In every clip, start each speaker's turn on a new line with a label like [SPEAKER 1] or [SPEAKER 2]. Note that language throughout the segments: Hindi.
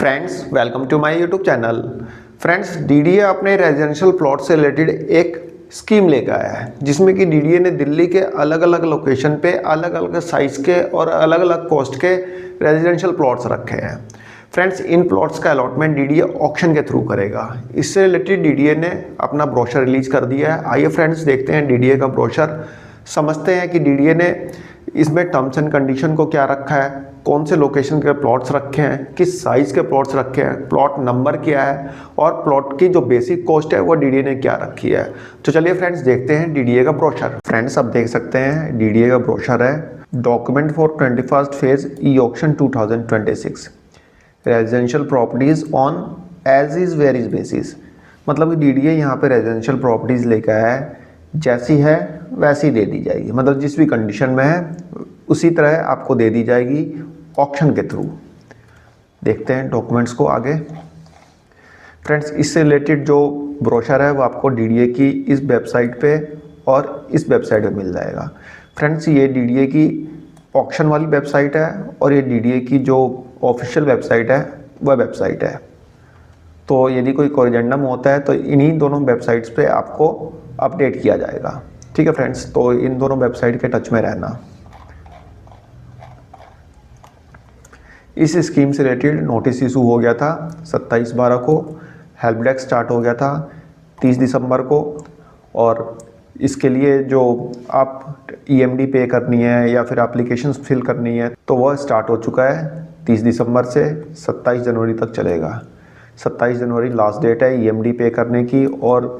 [SPEAKER 1] Friends welcome to my YouTube channel. Friends DDA अपने रेजिडेंशियल प्लॉट से रिलेटेड एक स्कीम लेकर आया है जिसमें कि डीडीए ने दिल्ली के अलग अलग लोकेशन पे अलग अलग साइज़ के और अलग अलग कॉस्ट के रेजिडेंशियल प्लॉट्स रखे हैं। फ्रेंड्स इन प्लॉट्स का अलॉटमेंट डीडीए ऑक्शन के थ्रू करेगा। इससे रिलेटेड डीडीए ने अपना ब्रोशर रिलीज कर दिया है। आइए फ्रेंड्स देखते हैं डीडीए का ब्रोशर, समझते हैं कि डीडीए ने इसमें टर्म्स एंड कंडीशन को क्या रखा है, कौन से लोकेशन के प्लॉट्स रखे हैं, किस साइज़ के प्लॉट्स रखे हैं, प्लॉट नंबर क्या है और प्लॉट की जो बेसिक कॉस्ट है वो डीडीए ने क्या रखी है। तो चलिए फ्रेंड्स देखते हैं डीडीए का ब्रोशर। फ्रेंड्स अब देख सकते हैं डीडीए का ब्रोशर है, document for 21st phase E auction 2026 residential properties on as is where is basis. मतलब कि डीडीए यहाँ पे रेजिडेंशियल प्रॉपर्टीज लेकर आया है, जैसी है वैसी दे दी जाएगी, मतलब जिस भी कंडीशन में है उसी तरह आपको दे दी जाएगी ऑक्शन के थ्रू। देखते हैं डॉक्यूमेंट्स को आगे। फ्रेंड्स इससे रिलेटेड जो ब्रोशर है वो आपको डीडीए की इस वेबसाइट पे और इस वेबसाइट पे मिल जाएगा। फ्रेंड्स ये डीडीए की ऑक्शन वाली वेबसाइट है और ये डीडीए की जो ऑफिशियल वेबसाइट है वह वेबसाइट है। तो यदि कोई कोरिजेंडम होता है तो इन्हीं दोनों वेबसाइट्स पे आपको अपडेट किया जाएगा। ठीक है फ्रेंड्स, तो इन दोनों वेबसाइट के टच में रहना। इस स्कीम से रिलेटेड नोटिस इशू हो गया था 27/12 को, हेल्प डेस्क स्टार्ट हो गया था 30 दिसंबर को, और इसके लिए जो आप ईएमडी पे करनी है या फिर एप्लीकेशन फिल करनी है तो वह स्टार्ट हो चुका है 30 दिसंबर से 27 जनवरी तक चलेगा। 27 जनवरी लास्ट डेट है ईएमडी पे करने की और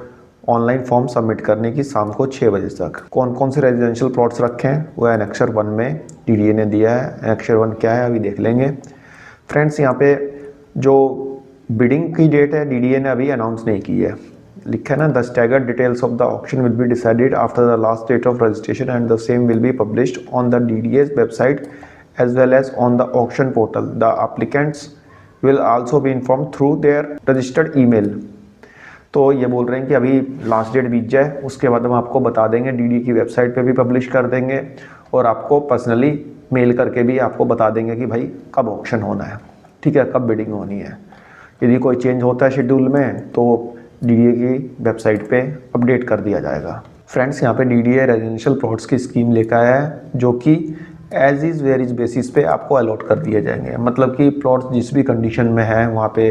[SPEAKER 1] ऑनलाइन फॉर्म सबमिट करने की शाम को 6 बजे तक। कौन कौन से रेजिडेंशियल प्लॉट्स रखे हैं वह एनेक्सर 1 में डीडीए ने दिया है। एनेक्सर 1 क्या है अभी देख लेंगे। फ्रेंड्स यहाँ पे जो बिडिंग की डेट है डीडीए ने अभी अनाउंस नहीं की है। लिखा है ना, the staggered details of the auction will be decided after the last date of registration and the same will be published on the DDA's website as well as on the auction portal. The applicants will also be inform through their registered email. तो ये बोल रहे हैं कि अभी लास्ट डेट बीत जाए उसके बाद हम आपको बता देंगे, डीडीए की वेबसाइट पे भी पब्लिश कर देंगे और आपको पर्सनली मेल करके भी आपको बता देंगे कि भाई कब ऑक्शन होना है, ठीक है, कब बिडिंग होनी है। यदि कोई चेंज होता है शेड्यूल में तो डीडीए की वेबसाइट पे अपडेट कर दिया जाएगा। फ्रेंड्स यहाँ पे डीडीए रेजिडेंशियल प्लॉट्स की स्कीम लेकर आया है जो कि as is where is basis पे आपको अलॉट कर दिए जाएंगे। मतलब कि प्लॉट्स जिस भी कंडीशन में है, वहाँ पे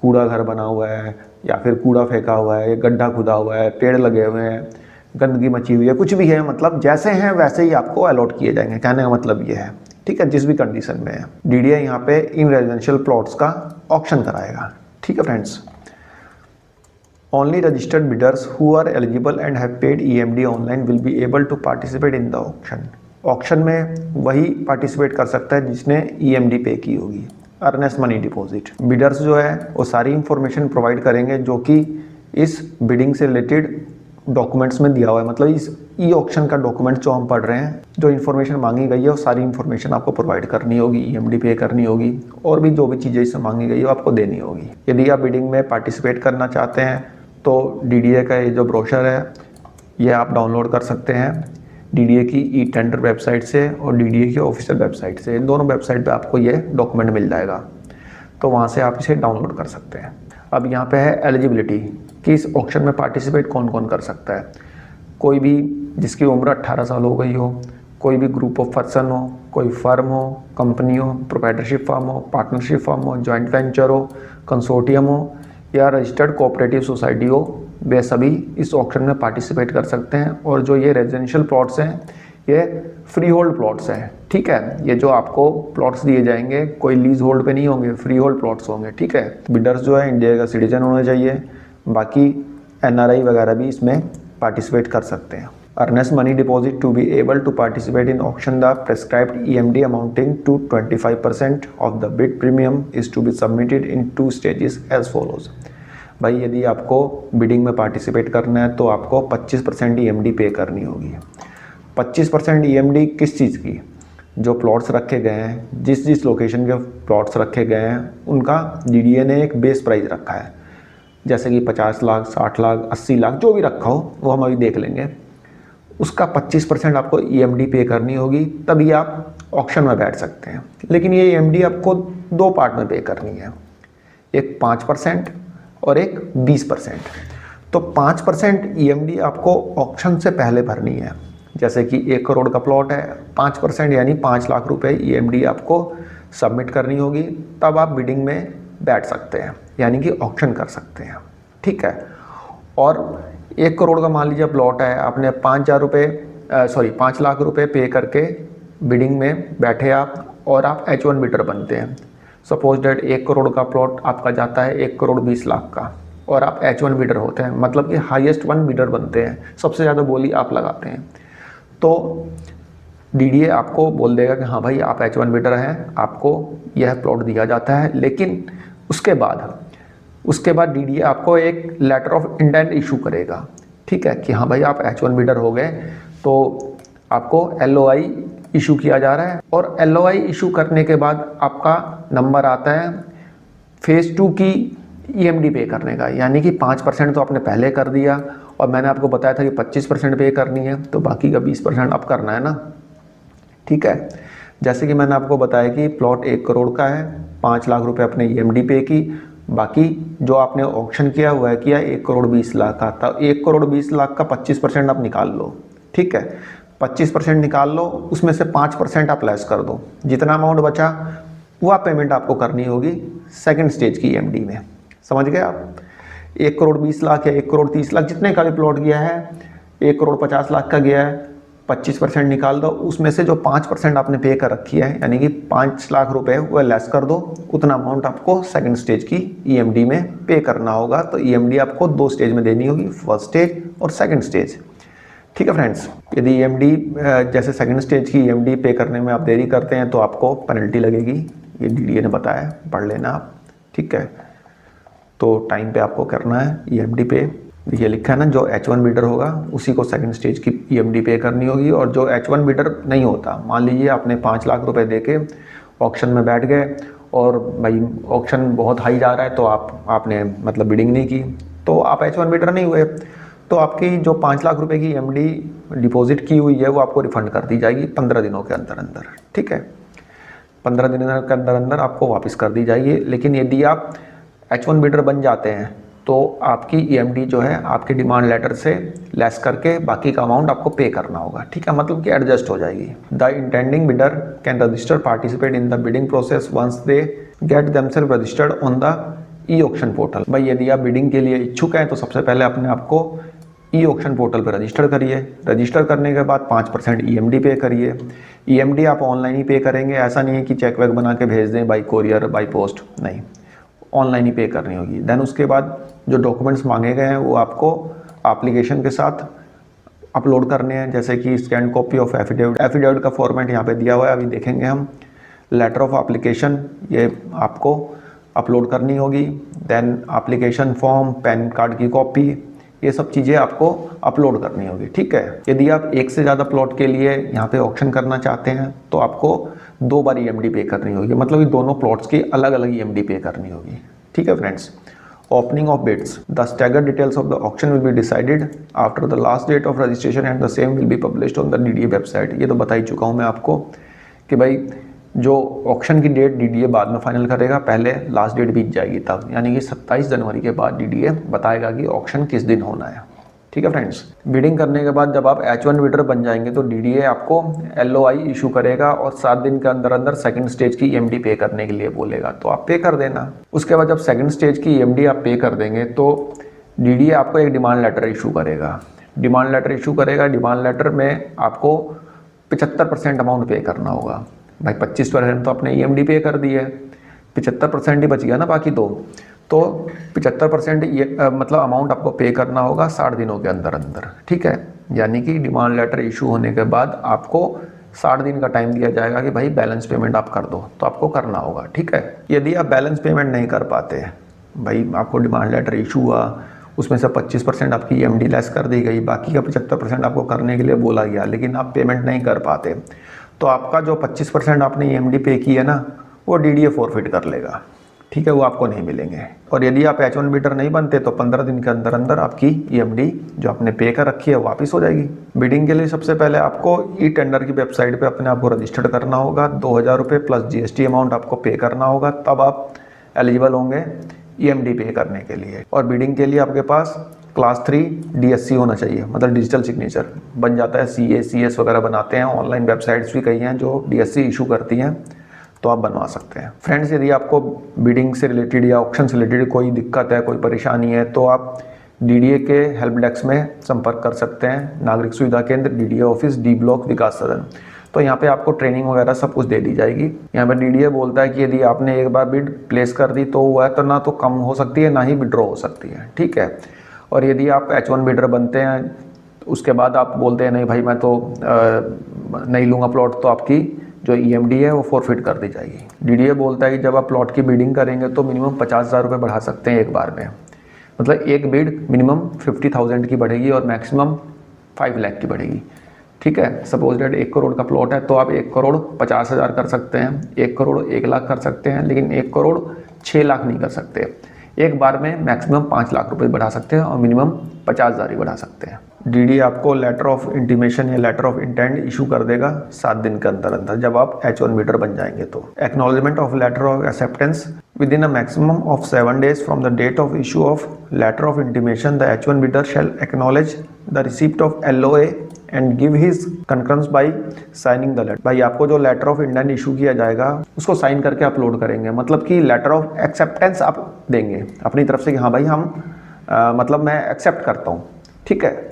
[SPEAKER 1] कूड़ा घर बना हुआ है या फिर कूड़ा फेंका हुआ है, गड्ढा खुदा हुआ है, पेड़ लगे हुए हैं, गंदगी मची हुई है, कुछ भी है, मतलब जैसे हैं वैसे ही आपको अलॉट किए जाएंगे। कहने का मतलब ये है, ठीक है, जिस भी कंडीशन में है। डीडीए यहाँ पे इन रेजिडेंशियल प्लॉट्स का ऑक्शन कराएगा। ठीक है friends, only registered bidders who are eligible and have paid EMD online will be able to participate in the auction. Auction में वही पार्टिसिपेट कर सकता है जिसने ईएमडी पे की होगी, अर्नेस्ट मनी डिपॉजिट। बिडर्स जो है वो सारी इंफॉर्मेशन प्रोवाइड करेंगे जो कि इस बिडिंग से रिलेटेड डॉक्यूमेंट्स में दिया हुआ है। मतलब इस ई ऑक्शन का डॉक्यूमेंट जो हम पढ़ रहे हैं, जो इन्फॉर्मेशन मांगी गई है वो सारी इन्फॉर्मेशन आपको प्रोवाइड करनी होगी, ईएमडी पे करनी होगी और भी जो भी चीज़ें इससे मांगी गई है वो आपको देनी होगी। यदि आप बिडिंग में पार्टिसिपेट करना चाहते हैं तो डीडीए का ये जो ब्रोशर है ये आप डाउनलोड कर सकते हैं डीडीए की ई टेंडर वेबसाइट से और डीडीए की ऑफिशियल वेबसाइट से। इन दोनों वेबसाइट पे आपको ये डॉक्यूमेंट मिल जाएगा, तो वहाँ से आप इसे डाउनलोड कर सकते हैं। अब यहाँ पे है एलिजिबिलिटी कि इस ऑक्शन में पार्टिसिपेट कौन कौन कर सकता है। कोई भी जिसकी उम्र 18 साल हो गई हो, कोई भी ग्रुप ऑफ पर्सन हो, कोई फर्म हो, कंपनी हो, प्रोप्राइटरशिप फर्म हो, पार्टनरशिप फर्म हो, जॉइंट वेंचर हो, कंसोर्टियम हो या रजिस्टर्ड कोऑपरेटिव सोसाइटी हो, वे सभी इस ऑक्शन में पार्टिसिपेट कर सकते हैं। और जो ये रेजिडेंशियल प्लॉट्स हैं ये फ्री होल्ड प्लॉट्स हैं। ठीक है, ये जो आपको प्लॉट्स दिए जाएंगे कोई लीज होल्ड पे नहीं होंगे, फ्री होल्ड प्लॉट्स होंगे। ठीक है, बिडर्स जो है इंडिया का सिटीजन होना चाहिए, बाकी एनआरआई वगैरह भी इसमें पार्टिसिपेट कर सकते हैं। Earnest money deposit to be able to participate in auction the prescribed EMD amounting to 25% of the bid premium is to be submitted in 2 stages as follows. भाई यदि आपको बिडिंग में पार्टिसिपेट करना है तो आपको 25% ईएमडी पे करनी होगी। 25% ईएमडी किस चीज़ की? जो प्लॉट्स रखे गए हैं, जिस जिस लोकेशन के प्लॉट्स रखे गए हैं उनका डीडीए ने एक बेस प्राइस रखा है, जैसे कि 50 लाख, 60 लाख, 80 लाख, जो भी रखा हो वो हम अभी देख लेंगे। उसका 25% आपको ईएमडी पे करनी होगी, तभी आप ऑक्शन में बैठ सकते हैं। लेकिन ये ईएमडी आपको 2 पार्ट में पे करनी है। एक 5% और एक 20%। तो 5% EMD आपको ऑक्शन से पहले भरनी है। जैसे कि 1 करोड़ का प्लॉट है, 5% यानी 5 लाख रुपए EMD आपको सबमिट करनी होगी, तब आप बिडिंग में बैठ सकते हैं, यानी कि ऑक्शन कर सकते हैं। ठीक है। और 1 करोड़ का मान लीजिए प्लॉट है, आपने 5 लाख रुपए पे करके बिडिंग में बैठे आप, और आप H1 बिडर बनते हैं। सपोज डेट 1 करोड़ का प्लॉट आपका जाता है 1 करोड़ 20 लाख का, और आप H1 बिडर होते हैं, मतलब कि हाईएस्ट वन बिडर बनते हैं, सबसे ज़्यादा बोली आप लगाते हैं। तो DDA आपको बोल देगा कि हाँ भाई आप H1 बिडर हैं, आपको यह प्लॉट दिया जाता है। लेकिन उसके बाद DDA आपको एक लेटर ऑफ इंटेंट इशू करेगा। ठीक है, कि हाँ भाई आप H1 बिडर हो गए, तो आपको LOI इशू किया जा रहा है। और LOI इशू करने के बाद आपका नंबर आता है फेज़ 2 की EMD पे करने का, यानी कि 5% तो आपने पहले कर दिया, और मैंने आपको बताया था कि 25% पे करनी है, तो बाकी का 20% अब करना है ना। ठीक है। जैसे कि मैंने आपको बताया कि प्लॉट 1 करोड़ का है, 5 लाख रुपए आपने EMD पे की, बाकी जो आपने ऑक्शन किया हुआ है किया 1 करोड़ 20 लाख का था। 1 करोड़ 20 लाख का 25% आप निकाल लो। ठीक है, 25% निकाल लो, उसमें से 5% आप लेस कर दो, जितना अमाउंट बचा वह पेमेंट आपको करनी होगी सेकंड स्टेज की EMD में। समझ गए आप? 1 करोड़ 20 लाख या 1 करोड़ 30 लाख जितने का भी प्लॉट गया है, 1 करोड़ 50 लाख का गया है, 25% निकाल दो, उसमें से जो 5% आपने पे कर रखी है, यानी कि 5 लाख रुपए वह लेस कर दो, उतना अमाउंट आपको सेकंड स्टेज की EMD में पे करना होगा। तो EMD आपको 2 स्टेज में देनी होगी, फर्स्ट स्टेज और सेकंड स्टेज। ठीक है फ्रेंड्स, यदि EMD जैसे सेकंड स्टेज की EMD पे करने में आप देरी करते हैं तो आपको पेनल्टी लगेगी, ये DDA ने बताया, पढ़ लेना आप। ठीक है, तो टाइम पे आपको करना है EMD पे। ये लिखा है ना, जो H1 बिडर होगा उसी को सेकंड स्टेज की EMD पे करनी होगी। और जो H1 बिडर नहीं होता, मान लीजिए आपने 5 लाख रुपए दे के ऑक्शन में बैठ गए, और भाई ऑक्शन बहुत हाई जा रहा है, तो आपने मतलब बिडिंग नहीं की, तो आप H1 बिडर नहीं हुए, तो आपकी जो 5 लाख रुपए की EMD डिपॉजिट की हुई है वो आपको रिफंड कर दी जाएगी 15 दिनों के अंदर अंदर। ठीक है, 15 दिनों के अंदर अंदर आपको वापस कर दी जाएगी। लेकिन यदि आप H1 बिडर बन जाते हैं तो आपकी EMD जो है आपके डिमांड लेटर से लेस करके बाकी का अमाउंट आपको पे करना होगा। ठीक है, मतलब कि एडजस्ट हो जाएगी। The intending bidder can register participate in the bidding process once they get themselves registered on the e auction portal. भाई यदि आप बिडिंग के लिए इच्छुक हैं तो सबसे पहले अपने आप को E-ऑक्शन पोर्टल पर रजिस्टर करिए। रजिस्टर करने के बाद 5% EMD पे करिए। EMD आप ऑनलाइन ही पे करेंगे, ऐसा नहीं है कि चेक वेक बना के भेज दें बाई कोरियर बाई पोस्ट, नहीं, ऑनलाइन ही पे करनी होगी। देन उसके बाद जो डॉक्यूमेंट्स मांगे गए हैं वो आपको एप्लीकेशन के साथ अपलोड करने हैं, जैसे कि scan copy of affidavit. Affidavit का फॉर्मेट यहाँ पे दिया हुआ है, अभी देखेंगे हम। लेटर ऑफ एप्लीकेशन ये आपको अपलोड करनी होगी। Then application form, PAN card की कॉपी, ये सब चीज़ें आपको अपलोड करनी होगी। ठीक है, यदि आप एक से ज़्यादा प्लॉट के लिए यहाँ पे ऑक्शन करना चाहते हैं तो आपको 2 बार EMD पे करनी होगी, मतलब कि दोनों प्लॉट्स की अलग अलग EMD पे करनी होगी। ठीक है friends, opening of bids, the staggered details of the auction will be decided after the last date of registration and the same will be published on the DDA website. ये तो बता ही चुका हूँ मैं आपको कि भाई जो ऑक्शन की डेट DDA बाद में फाइनल करेगा, पहले लास्ट डेट बीत जाएगी तब, यानी कि 27 जनवरी के बाद DDA बताएगा कि ऑक्शन किस दिन होना है। ठीक है फ्रेंड्स, बिडिंग करने के बाद जब आप H1 बिडर बन जाएंगे तो DDA आपको LOI इशू करेगा और 7 दिन के अंदर अंदर सेकंड स्टेज की EMD पे करने के लिए बोलेगा, तो आप पे कर देना। उसके बाद जब सेकंड स्टेज की EMD आप पे कर देंगे तो DDA आपको एक डिमांड लेटर इशू करेगा। डिमांड लेटर में आपको 75% अमाउंट पे करना होगा। भाई 25% तो आपने EMD पे कर दी है, 75% ही बच गया ना बाकी तो 75% ये मतलब अमाउंट आपको पे करना होगा 60 दिनों के अंदर अंदर। ठीक है, यानी कि डिमांड लेटर इशू होने के बाद आपको 60 दिन का टाइम दिया जाएगा कि भाई बैलेंस पेमेंट आप कर दो, तो आपको करना होगा। ठीक है, यदि आप बैलेंस पेमेंट नहीं कर पाते, भाई आपको डिमांड लेटर इशू हुआ, उसमें से 25% आपकी EMD लेस कर दी गई, बाकी का 75% आपको करने के लिए बोला गया, लेकिन आप पेमेंट नहीं कर पाते, तो आपका जो 25% आपने EMD पे की है ना, वो DDA फॉरफिट कर लेगा। ठीक है, वो आपको नहीं मिलेंगे। और यदि आप H1 बिडर नहीं बनते तो 15 दिन के अंदर अंदर आपकी EMD जो आपने पे कर रखी है वापस हो जाएगी। बिडिंग के लिए सबसे पहले आपको E-टेंडर की वेबसाइट पे अपने आप को रजिस्टर्ड करना होगा। 2000 रुपये प्लस GST अमाउंट आपको पे करना होगा, तब आप एलिजिबल होंगे EMD पे करने के लिए। और बिडिंग के लिए आपके पास क्लास 3 DSC होना चाहिए, मतलब डिजिटल सिग्नेचर बन जाता है। CA CS वगैरह बनाते हैं, ऑनलाइन वेबसाइट्स भी कई हैं जो DSC इशू करती हैं, तो आप बनवा सकते हैं। फ्रेंड्स, यदि आपको बिडिंग से रिलेटेड या ऑक्शन से रिलेटेड कोई दिक्कत है, कोई परेशानी है, तो आप DDA के हेल्प डेस्क में संपर्क कर सकते हैं। नागरिक सुविधा केंद्र, DDA ऑफिस, D ब्लॉक, विकास सदन। तो यहाँ पे आपको ट्रेनिंग वगैरह सब कुछ दे दी जाएगी। यहाँ पर DDA बोलता है कि यदि आपने एक बार बिड प्लेस कर दी तो वह तो ना तो कम हो सकती है, ना ही विड्रॉ हो सकती है, ठीक है। और यदि आप H1 बिडर बनते हैं, उसके बाद आप बोलते हैं नहीं भाई मैं तो नहीं लूँगा प्लॉट, तो आपकी जो EMD है वो फॉरफिट कर दी जाएगी। DDA बोलता है कि जब आप प्लॉट की बिडिंग करेंगे तो मिनिमम 50,000 रुपये बढ़ा सकते हैं एक बार में, मतलब एक बिड मिनिमम 50,000 की बढ़ेगी और मैक्सिमम 5 लाख की बढ़ेगी, ठीक है। सपोज डेट 1 करोड़ का प्लॉट है तो आप 1,50,000 कर सकते हैं, 1 करोड़ 1 लाख कर सकते हैं, लेकिन 1 करोड़ 6 लाख नहीं कर सकते। एक बार में मैक्सिमम 5 लाख रुपए बढ़ा सकते हैं और मिनिमम 50,000 ही बढ़ा सकते हैं। DDA आपको लेटर ऑफ इंटीमेशन या लेटर ऑफ इंटेंट इशू कर देगा 7 दिन के अंदर अंदर, जब आप H1 बिडर बन जाएंगे तो। Acknowledgement of letter of acceptance within a maximum of 7 days from the date of issue of letter of intimation the H1 bidder shall acknowledge the receipt of LOA and give his concurrence by signing the letter. भाई आपको जो लेटर ऑफ इंटेंट इशू किया जाएगा उसको साइन करके अपलोड करेंगे, मतलब कि लेटर ऑफ एक्सेप्टेंस आप देंगे अपनी तरफ से कि हाँ भाई हम मतलब मैं एक्सेप्ट करता हूँ, ठीक है।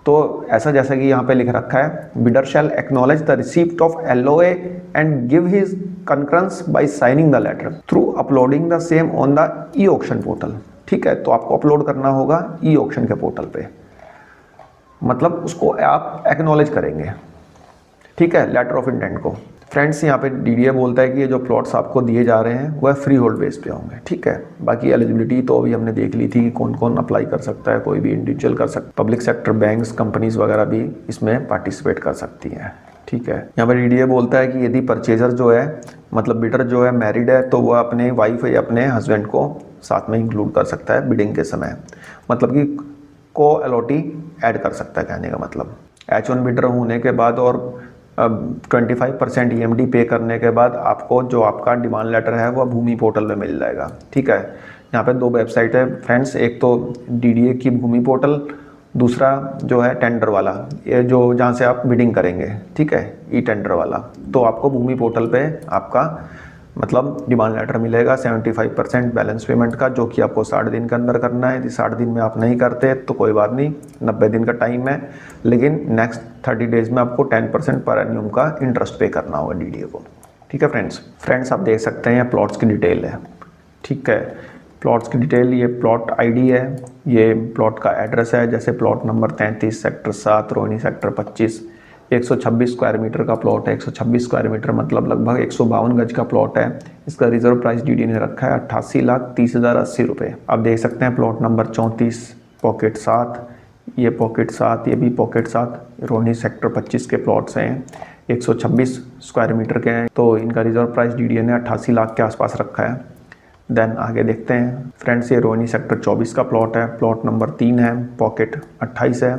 [SPEAKER 1] तो ऐसा जैसा कि यहाँ पे लिख रखा है, bidder shall acknowledge the receipt of LOA and give his concurrence by signing the letter through uploading the same on the e auction portal, ठीक है। तो आपको अपलोड करना होगा E-ऑक्शन के पोर्टल पे, मतलब उसको आप एक्नॉलेज करेंगे, ठीक है, लेटर ऑफ इंटेंट को। फ्रेंड्स, यहाँ पे DDA बोलता है कि ये जो प्लॉट्स आपको दिए जा रहे हैं वह फ्री होल्ड बेस पे होंगे, ठीक है। बाकी एलिजिबिलिटी तो अभी हमने देख ली थी कि कौन कौन अप्लाई कर सकता है, कोई भी इंडिविजुअल कर सकता है, पब्लिक सेक्टर बैंक्स, कंपनीज वगैरह भी इसमें पार्टिसिपेट कर सकती हैं, ठीक है। यहाँ पर DDA बोलता है कि यदि परचेजर जो है, मतलब बिडर जो है मैरिड है, तो वह अपने वाइफ या अपने हस्बैंड को साथ में इंक्लूड कर सकता है बिडिंग के समय, मतलब कि को अलॉटी ऐड कर सकता है, कहने का मतलब। H1 बिडर होने के बाद और 25% EMD पे करने के बाद आपको जो आपका डिमांड लेटर है वह भूमि पोर्टल पे मिल जाएगा, ठीक है। यहाँ पे 2 वेबसाइट है फ्रेंड्स, एक तो DDA की भूमि पोर्टल, दूसरा जो है टेंडर वाला, ये जो जहाँ से आप बिडिंग करेंगे, ठीक है, E-टेंडर वाला। तो आपको भूमि पोर्टल पे आपका मतलब डिमांड लेटर मिलेगा 75% बैलेंस पेमेंट का, जो कि आपको 60 दिन के अंदर करना है। यदि 60 दिन में आप नहीं करते तो कोई बात नहीं, 90 दिन का टाइम है, लेकिन नेक्स्ट 30 डेज में आपको 10% पर एन्यूम का इंटरेस्ट पे करना होगा DDA को, ठीक है फ्रेंड्स। आप देख सकते हैं प्लॉट्स की डिटेल है, ठीक है, प्लॉट्स की डिटेल, ये प्लॉट ID है, ये प्लॉट का एड्रेस है, जैसे plot number 33 sector 7 Rohini sector 25, 126 square metre का प्लॉट है। 126 स्क्वायर मीटर मतलब लगभग 152 गज का प्लॉट है। इसका रिजर्व प्राइस DDA ने रखा है 88,30,080 रुपये। आप देख सकते हैं प्लॉट नंबर 34 पॉकेट 7, ये पॉकेट 7, ये भी पॉकेट 7, रोहिणी सेक्टर 25 के प्लॉट्स हैं, 126 स्क्वायर मीटर के हैं। तो इनका रिजर्व प्राइस DDA ने 88 लाख के आसपास रखा है। देन आगे देखते हैं फ्रेंड्स, ये रोहिणी सेक्टर 24 का प्लॉट है, प्लॉट नंबर 3 है, पॉकेट 28 है,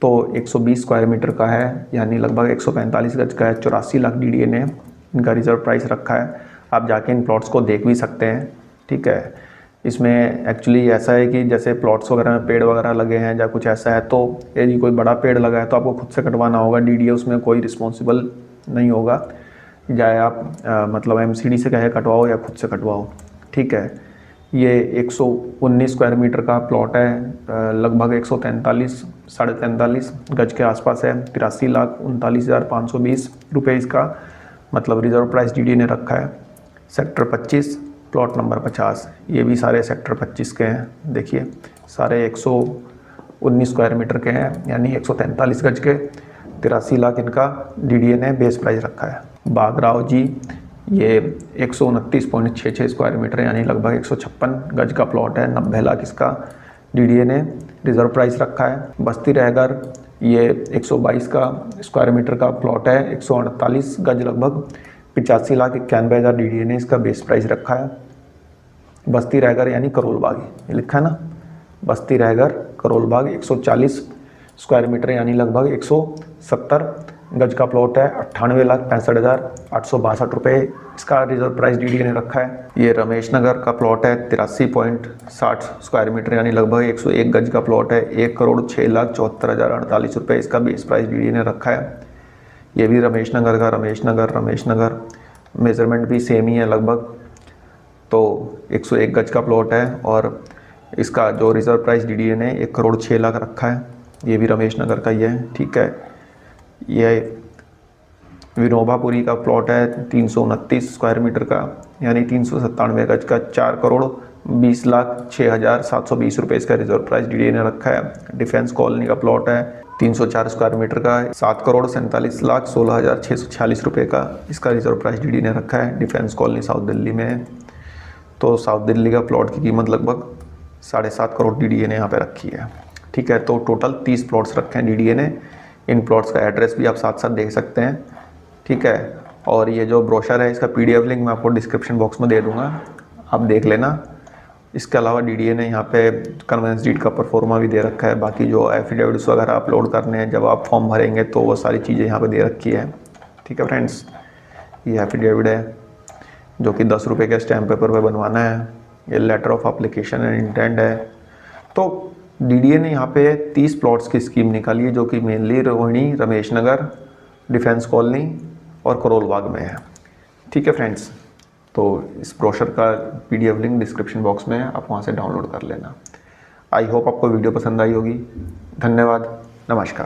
[SPEAKER 1] तो 120 स्क्वायर मीटर का है, यानी लगभग 145 गज का है। 84 लाख DDA ने इनका रिजर्व प्राइस रखा है। आप जाके इन प्लॉट्स को देख भी सकते हैं, ठीक है। इसमें एक्चुअली ऐसा है कि जैसे प्लॉट्स वगैरह में पेड़ वगैरह लगे हैं या कुछ ऐसा है, तो यदि कोई बड़ा पेड़ लगा है तो आपको खुद से कटवाना होगा। DDA उसमें कोई रिस्पॉन्सिबल नहीं होगा, चाहे आप मतलब MCD से कहे कटवाओ या खुद से कटवाओ, ठीक है। ये 119 स्क्वायर मीटर का प्लॉट है, लगभग 143 साढ़े 43 गज के आसपास है। 83,39,520 रुपये इसका मतलब रिजर्व प्राइस DDA ने रखा है। सेक्टर 25 प्लॉट नंबर 50, ये भी सारे सेक्टर 25 के हैं। देखिए सारे 119 स्क्वायर मीटर के हैं, यानी 143 गज के। 83 लाख इनका DDA ने बेस प्राइस रखा है। बागराव जी, ये 129.66 स्क्वायर मीटर यानी लगभग 156 गज का प्लॉट है। 90 लाख इसका DDA ने रिजर्व प्राइस रखा है। बस्ती रहगर, ये 122 का स्क्वायर मीटर का प्लॉट है, 148 गज लगभग। 85,91,000 DDA ने इसका बेस प्राइस रखा है। बस्ती रहगर यानी करोल बाग, ये लिखा है ना, बस्ती रहगर करोल बाग 140 स्क्वायर मीटर यानी लगभग 170 गज का प्लॉट है, 98,65,862 रुपये इसका रिजर्व प्राइस डीडीए ने रखा है। ये रमेश नगर का प्लॉट है, 83.60 स्क्वायर मीटर यानी लगभग 101 गज का प्लॉट है, 1,06,74,048 रुपये इसका बेस प्राइस डीडीए ने रखा है। ये भी रमेश नगर मेजरमेंट भी सेम ही है लगभग, तो 101 गज का प्लॉट है और इसका जो रिज़र्व प्राइस डीडीए ने 1,06,00,000 रखा है। ये भी रमेश नगर का ही है, ठीक है। ये विनोबापुरी का प्लॉट है, 329 स्क्वायर मीटर का यानी 397 गज का, 4,20,06,720 रुपये इसका रिजर्व प्राइस डीडीए ने रखा है। डिफेंस कॉलोनी का प्लॉट है, 304 स्क्वायर मीटर का, 7,47,16,646 रुपये का इसका रिजर्व प्राइस डीडीए ने रखा है। डिफेंस कॉलोनी साउथ दिल्ली में है। तो साउथ दिल्ली का प्लॉट की कीमत लगभग 7.5 करोड़ डीडीए ने यहाँ पे रखी है, ठीक है। तो टोटल 30 प्लॉट्स रखे हैं डीडीए ने। इन प्लॉट्स का एड्रेस भी आप साथ साथ देख सकते हैं, ठीक है। और ये जो ब्रोशर है इसका PDF लिंक मैं आपको डिस्क्रिप्शन बॉक्स में दे दूँगा, आप देख लेना। इसके अलावा डीडीए ने यहाँ पे कन्वेंस डीड का परफॉर्मा भी दे रखा है। बाकी जो एफिडेविट्स वगैरह अपलोड करने हैं जब आप फॉर्म भरेंगे तो वो सारी चीज़ें यहाँ पे दे रखी है, ठीक है फ्रेंड्स। ये एफिडेविट है जो कि 10 रुपये के स्टैम्प पेपर पे बनवाना है। ये letter of application and intent है। तो डीडीए ने यहाँ पे 30 प्लॉट्स की स्कीम निकाली है जो कि mainly Rohini, Ramesh Nagar, defence colony और करोल बाग में है, ठीक है फ्रेंड्स। तो इस ब्रोशर का PDF लिंक डिस्क्रिप्शन बॉक्स में है, आप वहाँ से डाउनलोड कर लेना। आई होप आपको वीडियो पसंद आई होगी। धन्यवाद, नमस्कार।